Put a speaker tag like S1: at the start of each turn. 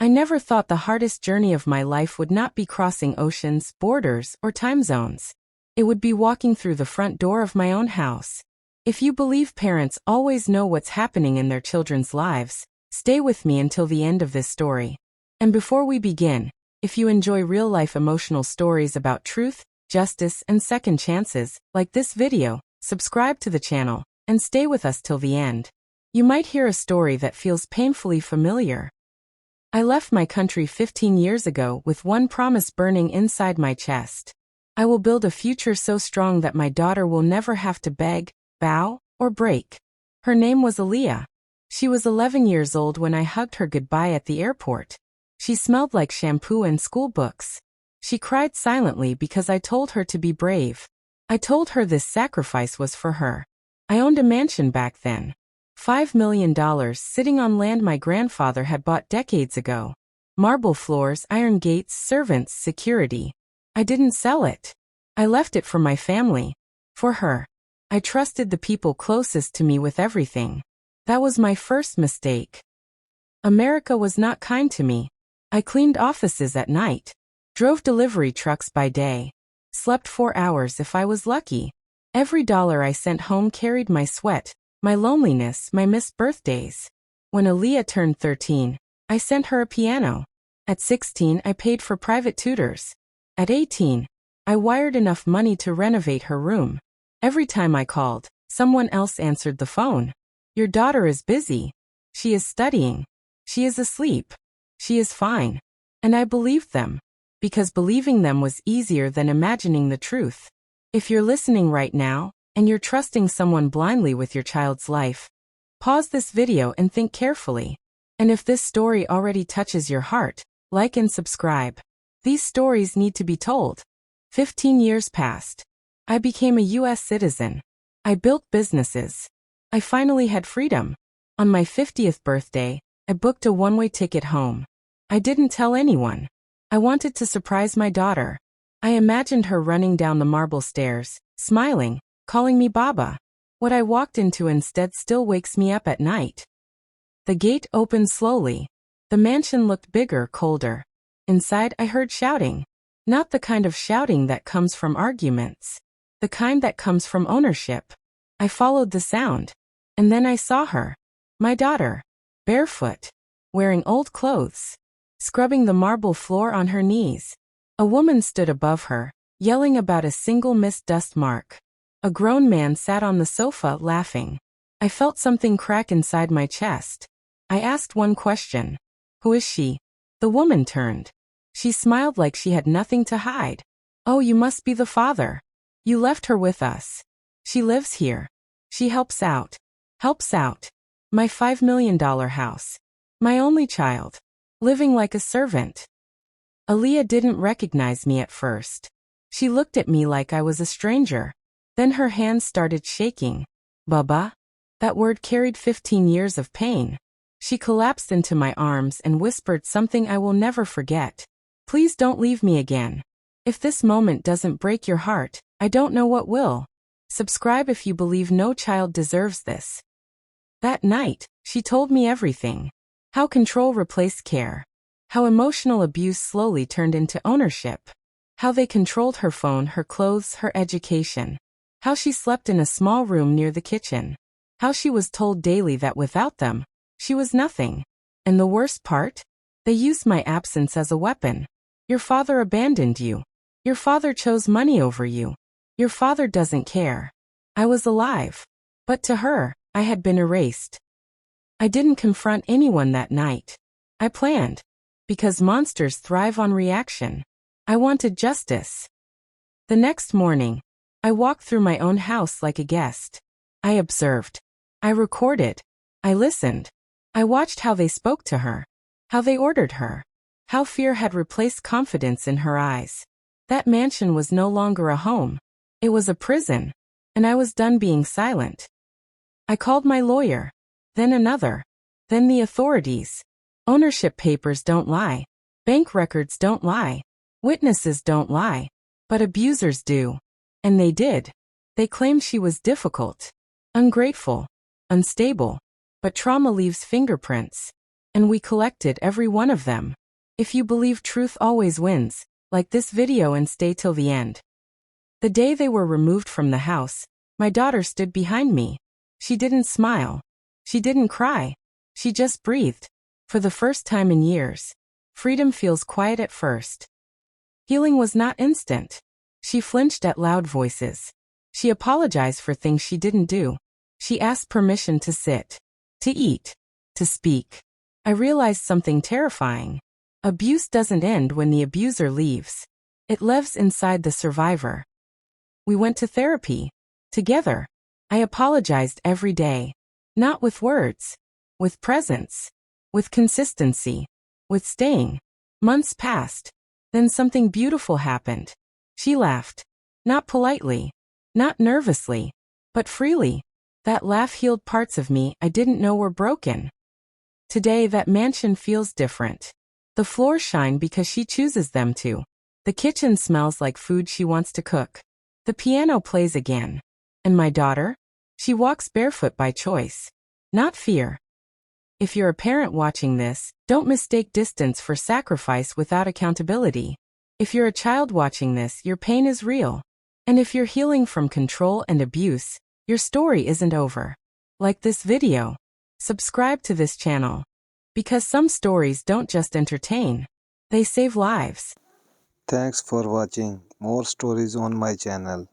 S1: I never thought the hardest journey of my life would not be crossing oceans, borders, or time zones. It would be walking through the front door of my own house. If you believe parents always know what's happening in their children's lives, stay with me until the end of this story. And before we begin, if you enjoy real-life emotional stories about truth, justice, and second chances, like this video, subscribe to the channel, and stay with us till the end. You might hear a story that feels painfully familiar. I left my country 15 years ago with one promise burning inside my chest. I will build a future so strong that my daughter will never have to beg, bow, or break. Her name was Aaliyah. She was 11 years old when I hugged her goodbye at the airport. She smelled like shampoo and school books. She cried silently because I told her to be brave. I told her this sacrifice was for her. I owned a mansion back then. $5 million sitting on land my grandfather had bought decades ago. Marble floors, iron gates, servants, security. I didn't sell it. I left it for my family. For her. I trusted the people closest to me with everything. That was my first mistake. America was not kind to me. I cleaned offices at night. Drove delivery trucks by day. Slept 4 hours if I was lucky. Every dollar I sent home carried my sweat, my loneliness, my missed birthdays. When Aaliyah turned 13, I sent her a piano. At 16, I paid for private tutors. At 18, I wired enough money to renovate her room. Every time I called, someone else answered the phone. Your daughter is busy. She is studying. She is asleep. She is fine. And I believed them. Because believing them was easier than imagining the truth. If you're listening right now, and you're trusting someone blindly with your child's life, pause this video and think carefully. And if this story already touches your heart, like and subscribe. These stories need to be told. 15 years passed. I became a U.S. citizen. I built businesses. I finally had freedom. On my 50th birthday, I booked a one-way ticket home. I didn't tell anyone. I wanted to surprise my daughter. I imagined her running down the marble stairs, smiling, calling me Baba. What I walked into instead still wakes me up at night. The gate opened slowly. The mansion looked bigger, colder. Inside I heard shouting. Not the kind of shouting that comes from arguments. The kind that comes from ownership. I followed the sound. And then I saw her. My daughter. Barefoot. Wearing old clothes. Scrubbing the marble floor on her knees. A woman stood above her, yelling about a single missed dust mark. A grown man sat on the sofa, laughing. I felt something crack inside my chest. I asked one question. Who is she? The woman turned. She smiled like she had nothing to hide. Oh, you must be the father. You left her with us. She lives here. She helps out. Helps out. My $5 million house. My only child. Living like a servant. Aaliyah didn't recognize me at first. She looked at me like I was a stranger. Then her hands started shaking. Baba? That word carried 15 years of pain. She collapsed into my arms and whispered something I will never forget. Please don't leave me again. If this moment doesn't break your heart, I don't know what will. Subscribe if you believe no child deserves this. That night, she told me everything. How control replaced care. How emotional abuse slowly turned into ownership. How they controlled her phone, her clothes, her education. How she slept in a small room near the kitchen. How she was told daily that without them, she was nothing. And the worst part? They used my absence as a weapon. Your father abandoned you. Your father chose money over you. Your father doesn't care. I was alive. But to her, I had been erased. I didn't confront anyone that night. I planned. Because monsters thrive on reaction. I wanted justice. The next morning, I walked through my own house like a guest. I observed. I recorded. I listened. I watched how they spoke to her. How they ordered her. How fear had replaced confidence in her eyes. That mansion was no longer a home. It was a prison. And I was done being silent. I called my lawyer. Then another. Then the authorities. Ownership papers don't lie. Bank records don't lie. Witnesses don't lie. But abusers do. And they did. They claimed she was difficult. Ungrateful. Unstable. But trauma leaves fingerprints. and we collected every one of them. If you believe truth always wins, like this video and stay till the end. The day they were removed from the house, my daughter stood behind me. She didn't smile. She didn't cry. She just breathed. For the first time in years. Freedom feels quiet at first. Healing was not instant. She flinched at loud voices. She apologized for things she didn't do. She asked permission to sit, to eat, to speak. I realized something terrifying. Abuse doesn't end when the abuser leaves. It lives inside the survivor. We went to therapy. Together. I apologized every day. Not with words. With presence. With consistency. With staying. Months passed. Then something beautiful happened. She laughed. Not politely. Not nervously. But freely. That laugh healed parts of me I didn't know were broken. Today that mansion feels different. The floors shine because she chooses them to. The kitchen smells like food she wants to cook. The piano plays again. And my daughter? She walks barefoot by choice. Not fear. If you're a parent watching this, don't mistake distance for sacrifice without accountability. If you're a child watching this, your pain is real. And if you're healing from control and abuse, your story isn't over. Like this video. Subscribe to this channel. Because some stories don't just entertain. They save lives.
S2: Thanks for watching more stories on my channel.